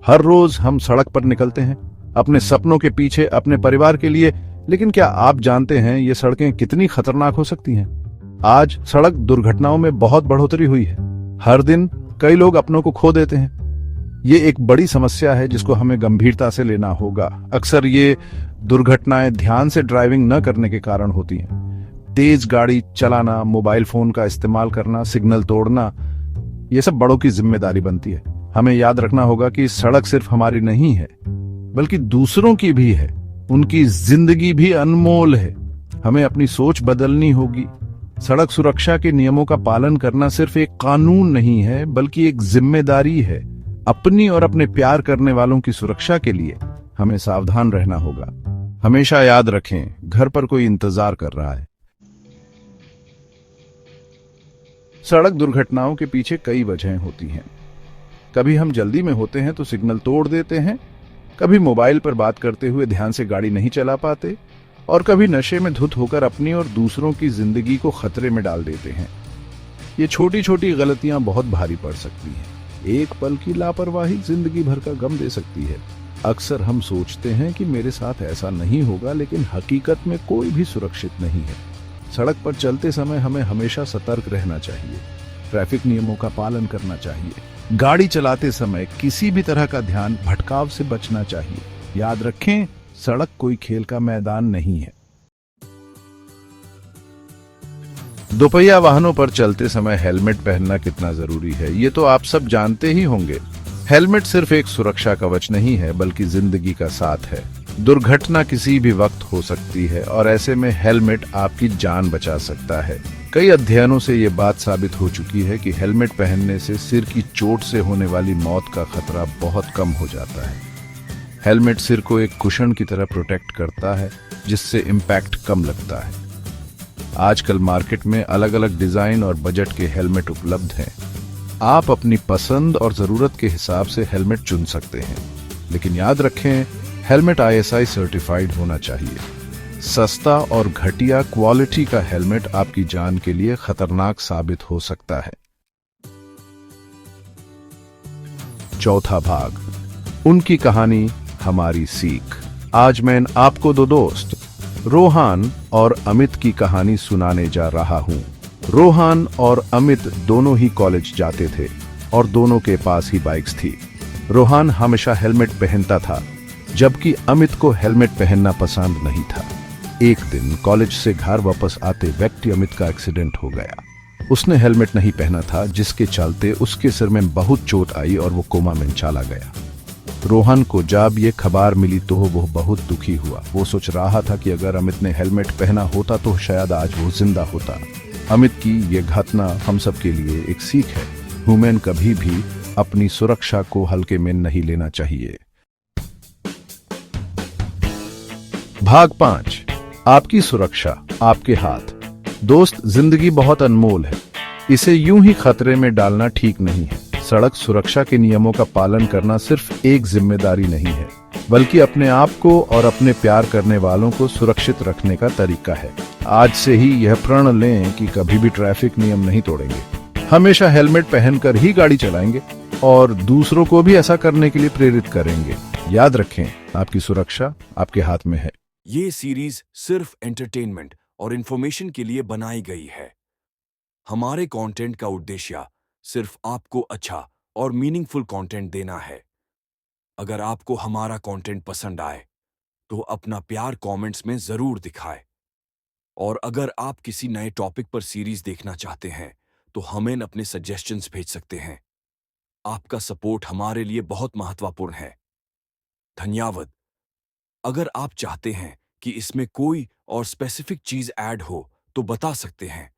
हर रोज हम सड़क पर निकलते हैं अपने सपनों के पीछे, अपने परिवार के लिए। लेकिन क्या आप जानते हैं ये सड़कें कितनी खतरनाक हो सकती हैं? आज सड़क दुर्घटनाओं में बहुत बढ़ोतरी हुई है। हर दिन कई लोग अपनों को खो देते हैं। ये एक बड़ी समस्या है जिसको हमें गंभीरता से लेना होगा। अक्सर ये दुर्घटनाएं ध्यान से ड्राइविंग न करने के कारण होती हैं। तेज गाड़ी चलाना, मोबाइल फोन का इस्तेमाल करना, सिग्नल तोड़ना, ये सब बड़ों की जिम्मेदारी बनती है। हमें याद रखना होगा कि सड़क सिर्फ हमारी नहीं है, बल्कि दूसरों की भी है। उनकी जिंदगी भी अनमोल है। हमें अपनी सोच बदलनी होगी। सड़क सुरक्षा के नियमों का पालन करना सिर्फ एक कानून नहीं है, बल्कि एक जिम्मेदारी है। अपनी और अपने प्यार करने वालों की सुरक्षा के लिए हमें सावधान रहना होगा। हमेशा याद रखें, घर पर कोई इंतजार कर रहा है। सड़क दुर्घटनाओं के पीछे कई वजहें होती हैं। कभी हम जल्दी में होते हैं तो सिग्नल तोड़ देते हैं, कभी मोबाइल पर बात करते हुए ध्यान से गाड़ी नहीं चला पाते, और कभी नशे में धुत होकर अपनी और दूसरों की जिंदगी को खतरे में डाल देते हैं। ये छोटी छोटी गलतियां बहुत भारी पड़ सकती हैं। एक पल की लापरवाही जिंदगी भर का गम दे सकती है। अक्सर हम सोचते हैं कि मेरे साथ ऐसा नहीं होगा, लेकिन हकीकत में कोई भी सुरक्षित नहीं है। सड़क पर चलते समय हमें हमेशा सतर्क रहना चाहिए, ट्रैफिक नियमों का पालन करना चाहिए। गाड़ी चलाते समय किसी भी तरह का ध्यान भटकाव से बचना चाहिए। याद रखें, सड़क कोई खेल का मैदान नहीं है। दोपहिया वाहनों पर चलते समय हेलमेट पहनना कितना जरूरी है, ये तो आप सब जानते ही होंगे। हेलमेट सिर्फ एक सुरक्षा कवच नहीं है, बल्कि जिंदगी का साथ है। दुर्घटना किसी भी वक्त हो सकती है, और ऐसे में हेलमेट आपकी जान बचा सकता है। कई अध्ययनों से ये बात साबित हो चुकी है कि हेलमेट पहनने से सिर की चोट से होने वाली मौत का खतरा बहुत कम हो जाता है। हेलमेट सिर को एक कुशन की तरह प्रोटेक्ट करता है, जिससे इम्पैक्ट कम लगता है। आजकल मार्केट में अलग अलग डिजाइन और बजट के हेलमेट उपलब्ध हैं। आप अपनी पसंद और जरूरत के हिसाब से हेलमेट चुन सकते हैं, लेकिन याद रखें, हेलमेट ISI सर्टिफाइड होना चाहिए। सस्ता और घटिया क्वालिटी का हेलमेट आपकी जान के लिए खतरनाक साबित हो सकता है। चौथा भाग, उनकी कहानी हमारी सीख। आज मैं आपको दो दोस्त रोहन और अमित की कहानी सुनाने जा रहा हूं। रोहन और अमित दोनों ही कॉलेज जाते थे और दोनों के पास ही बाइक्स थी। रोहन हमेशा हेलमेट पहनता था, जबकि अमित को हेलमेट पहनना पसंद नहीं था। एक दिन कॉलेज से घर वापस आते व्यक्ति अमित का एक्सीडेंट हो गया। उसने हेलमेट नहीं पहना था, जिसके चलते उसके सिर में बहुत चोट आई और वो कोमा में चला गया। रोहन को जब ये खबर मिली तो वो बहुत दुखी हुआ। वो सोच रहा था कि अगर अमित ने हेलमेट पहना होता तो शायद आज वो जिंदा होता। अमित की ये घटना हम सब के लिए एक सीख है। ह्यूमन कभी भी अपनी सुरक्षा को हल्के में नहीं लेना चाहिए। भाग 5, आपकी सुरक्षा आपके हाथ। दोस्त, जिंदगी बहुत अनमोल है, इसे यूं ही खतरे में डालना ठीक नहीं है। सड़क सुरक्षा के नियमों का पालन करना सिर्फ एक जिम्मेदारी नहीं है, बल्कि अपने आप को और अपने प्यार करने वालों को सुरक्षित रखने का तरीका है। आज से ही यह प्रण लें कि कभी भी ट्रैफिक नियम नहीं तोड़ेंगे, हमेशा हेलमेट पहनकर ही गाड़ी चलाएंगे और दूसरों को भी ऐसा करने के लिए प्रेरित करेंगे। याद रखें, आपकी सुरक्षा आपके हाथ में है। ये सीरीज सिर्फ एंटरटेनमेंट और इंफॉर्मेशन के लिए बनाई गई है। हमारे कंटेंट का उद्देश्य सिर्फ आपको अच्छा और मीनिंगफुल कंटेंट देना है। अगर आपको हमारा कंटेंट पसंद आए तो अपना प्यार कमेंट्स में जरूर दिखाएं। और अगर आप किसी नए टॉपिक पर सीरीज देखना चाहते हैं तो हमें अपने सजेशंस भेज सकते हैं। आपका सपोर्ट हमारे लिए बहुत महत्वपूर्ण है। धन्यवाद। अगर आप चाहते हैं कि इसमें कोई और स्पेसिफिक चीज ऐड हो तो बता सकते हैं।